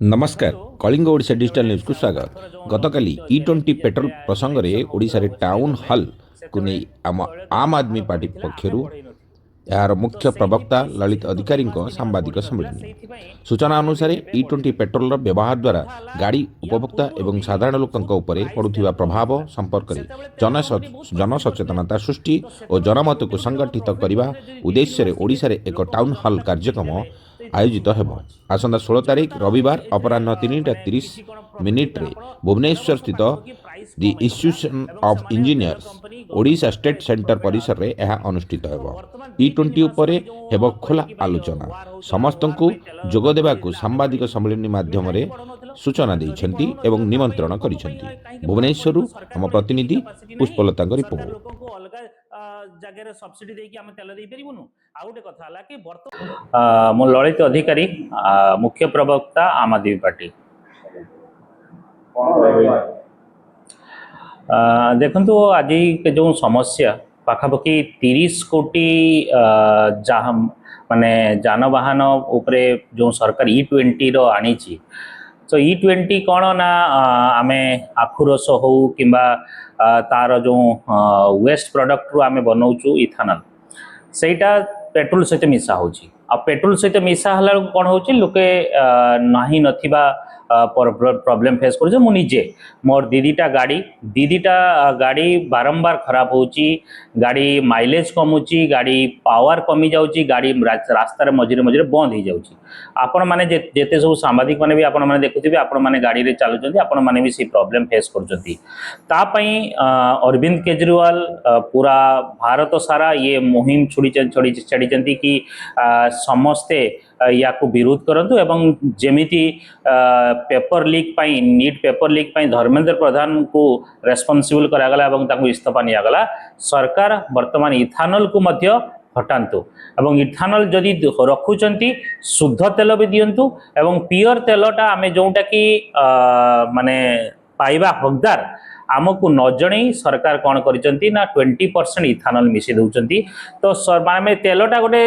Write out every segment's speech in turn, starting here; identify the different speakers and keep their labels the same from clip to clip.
Speaker 1: नमस्कार Kalinga Odisha digital news को स्वागत। गतकाली E20 पेट्रोल प्रसंग में ओडिशा रे टाउन हॉल को नहीं आम आदमी पार्टी पक्षर यार मुख्य प्रवक्ता ललित अधिकारी सांबादिक सम्मेलन सूचना अनुसार E20 पेट्रोल व्यवहार द्वारा गाड़ी उपभोक्ता एवं साधारण लोकों पड़ुवा प्रभाव संपर्क में जनसचेतनता सृष्टि और जनमत को संगठित करने उद्देश्य ओडिशा रे एक टाउन हॉल कार्यक्रम आयोजित हेब। आसंता 16 तारिख रविवार अपराह 3:30 भुवनेश्वर स्थित the Institution of Engineers Odisha State Centre परिसर में यह अनुष्ठित हेब। E20 उपरे हेब खोला आलोचना समस्त को जोग देबाकू सांबादिक सम्मेलन माध्यम सूचना देइछन्ति एवं निमंत्रण करिछन्ति। भुवनेश्वर हम प्रतिनिधि पुष्पलता रिपोर्ट।
Speaker 2: जगह सब्सिडी देकी आमे तेल देई परिबुनु आ गोटे कथा हला कि मो ललित अधिकारी मुख्य प्रवक्ता आम आदमी पार्टी देखंतु आज जो समस्या पाखापाखि 30 कोटी माने जानवाहन उपरे जो सरकार E20 रो आनी ची तो E20 कौन ना आमे आखुरस हो कि तार जो वेस्ट प्रोडक्ट रू आमे बनाऊचु इथानल सेटा पेट्रोल सहित मिसा होची आ पेट्रोल सहित मिसा हला कौन होची लोके नाही नथिबा प्रॉब्लम फेस कर मु निजे मोर दीदीटा गाड़ी बारंबार खराब होची गाड़ी माइलेज कमुची गाड़ी पावर कमी जाउची गाड़ी रास्ता रे मझिरे मझिरे बंद हो जाउची। आपण माने जेते सब सांबादिक माने भी आपण माने देखुथिबे आपण माने गाड़ी रे चालुचंती आपण माने भी सी प्रॉब्लम फेस करचंती ता पई अरविंद केजरीवाल पूरा भारत सारा ये मुहिम छाड़ी कि समस्ते या को विरोध करंतु एवं जेमिति पेपर लीक पाई नीट पेपर लीक पाई धर्मेंद्र प्रधान को रेस्पोंसिबल करागला एवं ताको इस्तीफा नियागला। सरकार वर्तमान इथानल को मध्य हटातु एवं इथानल जदि रखुचंती शुद्ध तेल भी दियंतु एवं प्योर तेलटा आमे जोटा कि माने पाइबा हकदार आमको न जणई सरकार कौन करिसंती ना 20% इथानल मिसे दउचंती तो माने तेलटा गोटे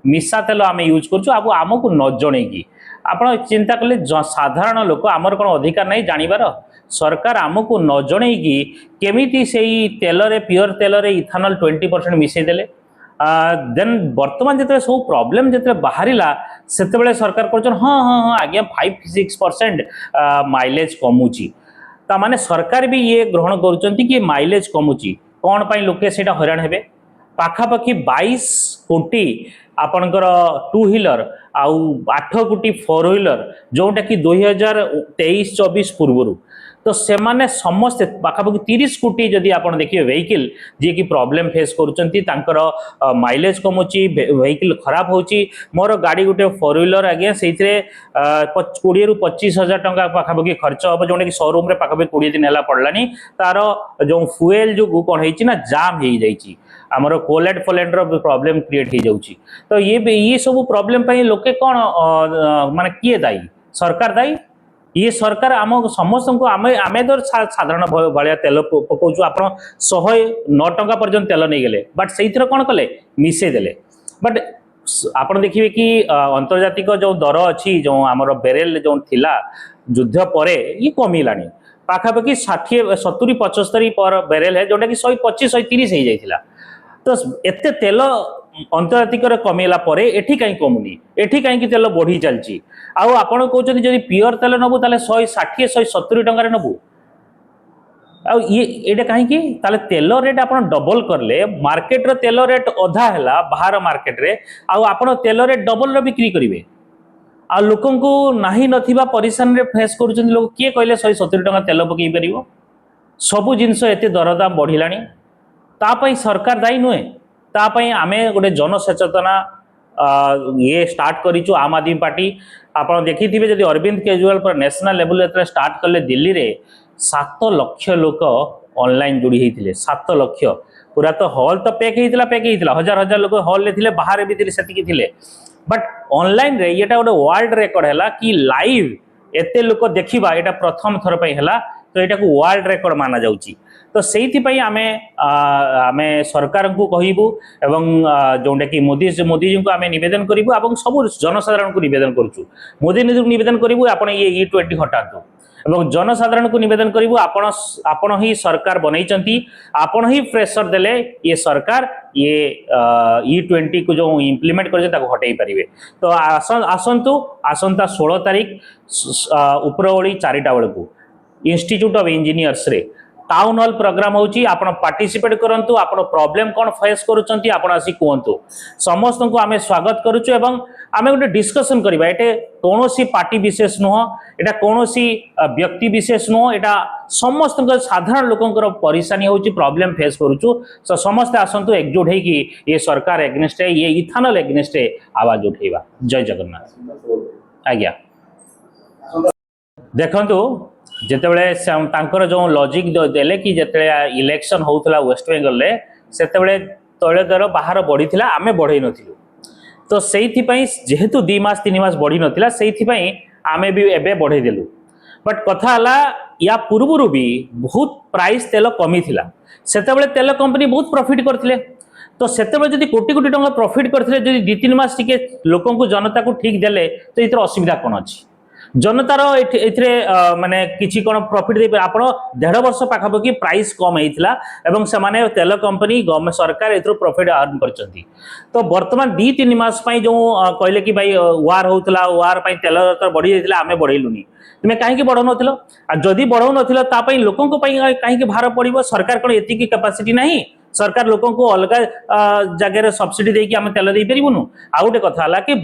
Speaker 2: मिसा तेल आम यूज करछु आबो आमको न जणई आपण चिंता कले साधारण लोक आमर कोन अधिकार नहीं जानिबार सरकार आमको न जणई केमिति सेई तेल रे प्योर तेल रे इथानल 20% मिसे देले देन वर्तमान जिते सब प्रॉब्लम जिते बाहरिला सेते सरकार करछन हाँ हाँ हाँ आज्ञा 5-6% माइलेज कमुची ता माने सरकार भी ये ग्रहण करुचंती कि माइलेज कमुची कौन पाई लोके सेटा हैरान हेबे। पाखापाखि 22 कोटी आपणकर 2 व्हीलर आउ 8 कोटी 4 व्हीलर जोटा कि 2023-24 पूर्व तो सेमाने समस्त पाखापाखि 30 कोटी जदि आपण देखिए व्हीकल जे कि प्रॉब्लम फेस करुचंती तांकर माइलेज कमुची व्हीकल खराब होची। मोर गाड़ी गोटे 4 व्हीलर आगे सेइथरे 20 रु 25 हजार टंका पाखापाखि खर्च हम जोटा कि शोरूम रे पाखापाखि 20 दिन हला पड़लानी तार जो फ्यूएल जो कौन होइची ना जाम हो जाइची आमर कोलेट फोलेट रो प्रॉब्लम क्रिएट हो जाउची तो ये सब प्रॉब्लम पई लोके कौन माने किए दायी सरकार दायी ये सरकार आम समस्त को आमे तो साधारण भाया तेल पकाउछु आप 109 टंका पर्यंत तेल नहीं गले बट से कौन कले मिसे देले बट आप देखिए कि अंतर्जातिक जो दर अच्छी जो आमर बेरेल जो थिला युद्ध परे ये कमिलानी पाखापाखि 60-70-75 पर बेरेल है जोटा कि 125-130 हो जाइथिला तो एते तेल अंतर्जातिक कमेला परे एठी कहीं कमुनी एठी कहीं तेल बढ़ी चलची आउ आपण कहउछथि जदि प्योर तेल नबु ताले 160-170 टंका रे नबु आ ये एटा कहीं कि ताले तेल रेट आपण डबल करले मार्केट रो तेल रेट अधा हैला बाहर मार्केट रे आउ आपण तेल रेट डबल रो बिक्री करिवे आ लोकन को नाही नथिबा परेशान रे फेस करूछन लोक किए कहले 170 टंका तेल पकई परिवो सबु जिंस एते दरदाम बढ़िलानी ता पई सरकार दायी नुहे ता पई आमे गोटे जनसचेतना ये स्टार्ट करिचु आम आदमी पार्टी आपण देखिथिबे जदि अरविंद केजरीवाल पर नेशनल लेवल रे स्टार्ट करले दिल्ली रे 7 लाख लोक ऑनलाइन जुड़ी हेतिले 7 लाख पूरा तो हॉल तो पैक हेतिला हजार हजार लोक हॉल ले थिले बाहर भी थिले सेतिकी थिले बट ऑनलाइन रे येटा गोटे वर्ल्ड रेकॉर्ड हैला कि लाइव एते लोक देखिबा एटा प्रथम थर पई हैला तो एटा को वर्ल्ड रेकॉर्ड माना जाउची तो से आमे सरकार को कहबू एवं जोटा कि मोदी जी को आमे निवेदन करूँ और सब जनसाधारण को निवेदन करूँ मोदी जी को निवेदन करूँ आप ये E20 हटातु एवं जनसाधारण को निवेदन करूँ आपण ही सरकार बनई आपण ही प्रेशर देले ये सरकार ये E20 को जो इम्प्लीमेंट कर हटाई पारे तो आसंतु आसंता 16 तारीख उपरओली 4टा बेलू इंस्टीट्यूट ऑफ इंजीनियर्स रे टाउन हॉल प्रोग्राम होची आपण पार्टिसिपेट करंतु आपण प्रॉब्लम कोन फेस करूचंती आपण आसी कहंतु समस्त को आमे स्वागत करूछु एवं आमे गोटे डिस्कशन करबा एटे कोनोसी पार्टी विशेष नुह एटा कोनोसी व्यक्ति विशेष नुह एटा समस्त साधारण लोकंकर परेशानी होची प्रॉब्लम फेस करूछु सो समस्त आसंतु एकजुट हे कि ये सरकार एग्नेस्ट ये इथानल एग्नेस्ट आवाज उठेबा जय जगन्नाथ आज्ञा देखंतु जेतेबेले तांकर जो लॉजिक देले कि जेते इलेक्शन होउतला वेस्ट बेंगल ले सेतेबेले तैल दर बाहर बढ़ीथिला आमे बढ़ई नथिलु तो सेइथि पई जेहेतु 2 मास 3 मास बढ़ी नथिला सेइथि पई आमे भी एबे बढ़ई देलु बट कथा हला या पूर्वरु भी बहुत प्राइस तेल कमी थिला सेतेबेले तेल कंपनी बहुत प्रॉफिट करथिले तो सेतेबेले जदि कोटी कोटी टंका प्रॉफिट करथिले जदि 2-3 मास टिके लोकन को जनता को ठीक देले तो इतर असुविधा कोन अछि जनतार एथिरे माने किछि कोन प्रॉफिट दे आपण 1.5 वर्ष पाखापाखि प्राइस कम हेइथिला एवं से माने तेल कंपनी गवर्नमेंट सरकार एथरो प्रॉफिट अर्न करचंती तो वर्तमान 2-3 मास पई जो कहले कि भाई वार होउतला वार पई तेल दर बढ़ी जाइतिला आमे बढ़ेलुनी तुमे काहे कि बढ़ौ नथिलो आ जदी बढ़ौ नथिलो ता पई लोकन को पई काहे कि भार पड़िबो सरकार कोन एति की कैपेसिटी नाही सरकार लोकन को अलग जगह रे सब्सिडी देकी आमे तेल देई परिबुनु आ गोटे कथा हला कि